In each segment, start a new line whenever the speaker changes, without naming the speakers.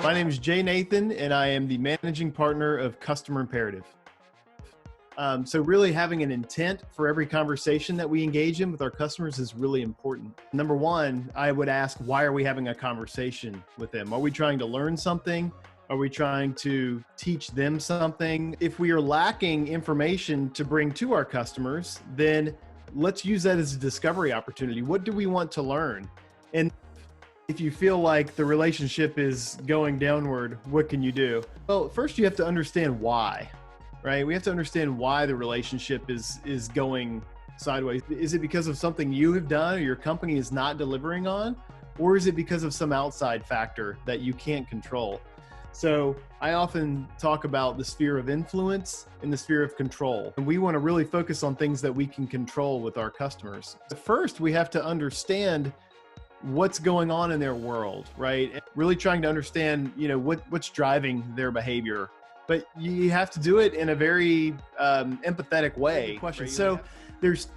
My name is Jay Nathan, and I am the managing partner of Customer Imperative. So really having an intent for every conversation that we engage in with our customers is really important. Number one, I would ask, why are we having a conversation with them? Are we trying to learn something? Are we trying to teach them something? If we are lacking information to bring to our customers, then let's use that as a discovery opportunity. What do we want to learn? And if you feel like the relationship is going downward, what can you do? Well, first you have to understand why, right? We have to understand why the relationship is going sideways. Is it because of something you have done or your company is not delivering on? Or is it because of some outside factor that you can't control? So I often talk about the sphere of influence and the sphere of control. And we want to really focus on things that we can control with our customers. First, we have to understand what's going on in their world, right? And really trying to understand, what's driving their behavior. But you have to do it in a very empathetic way. So there's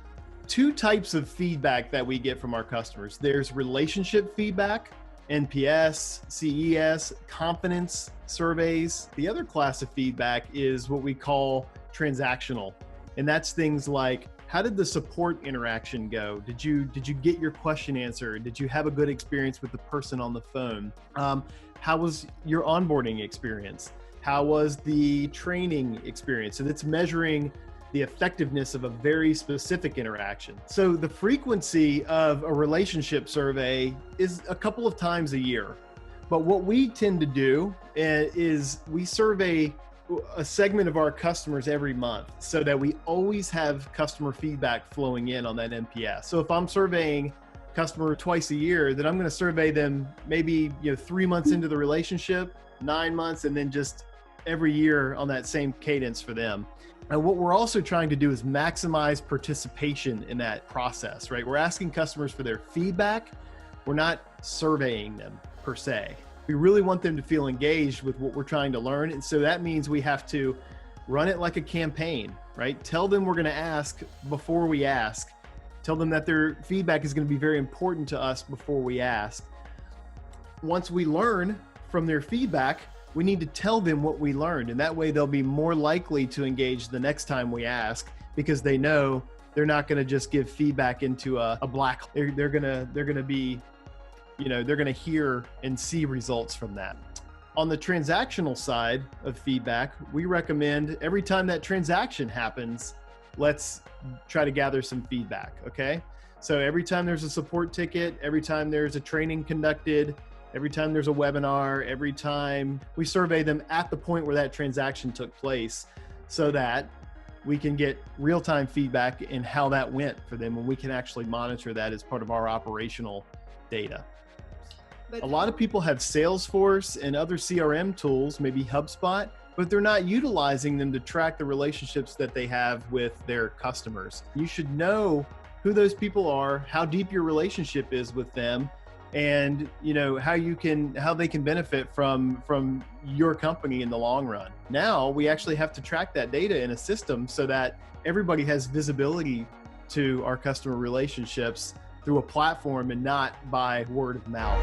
two types of feedback that we get from our customers. There's relationship feedback, NPS, CES, confidence surveys. The other class of feedback is what we call transactional. And that's things like, how did the support interaction go? Did you get your question answered? Did you have a good experience with the person on the phone? How was your onboarding experience? How was the training experience? And it's measuring the effectiveness of a very specific interaction. So the frequency of a relationship survey is a couple of times a year. But what we tend to do is we survey a segment of our customers every month so that we always have customer feedback flowing in on that NPS. So if I'm surveying customer twice a year, then I'm going to survey them maybe 3 months into the relationship, 9 months, and then just every year on that same cadence for them. And what we're also trying to do is maximize participation in that process, right? We're asking customers for their feedback. We're not surveying them per se. We really want them to feel engaged with what we're trying to learn. And so that means we have to run it like a campaign, right? Tell them we're going to ask before we ask. Tell them that their feedback is going to be very important to us before we ask. Once we learn from their feedback, we need to tell them what we learned. And that way they'll be more likely to engage the next time we ask, because they know they're not going to just give feedback into a black. They're going to be, they're going to hear and see results from that. On the transactional side of feedback, we recommend every time that transaction happens, let's try to gather some feedback. Okay. So every time there's a support ticket, every time there's a training conducted, every time there's a webinar, every time we survey them at the point where that transaction took place, so that we can get real-time feedback in how that went for them, and we can actually monitor that as part of our operational data. A lot of people have Salesforce and other CRM tools, maybe HubSpot, but they're not utilizing them to track the relationships that they have with their customers. You should know who those people are, how deep your relationship is with them, and how they can benefit from your company in the long run. Now we actually have to track that data in a system so that everybody has visibility to our customer relationships through a platform and not by word of mouth.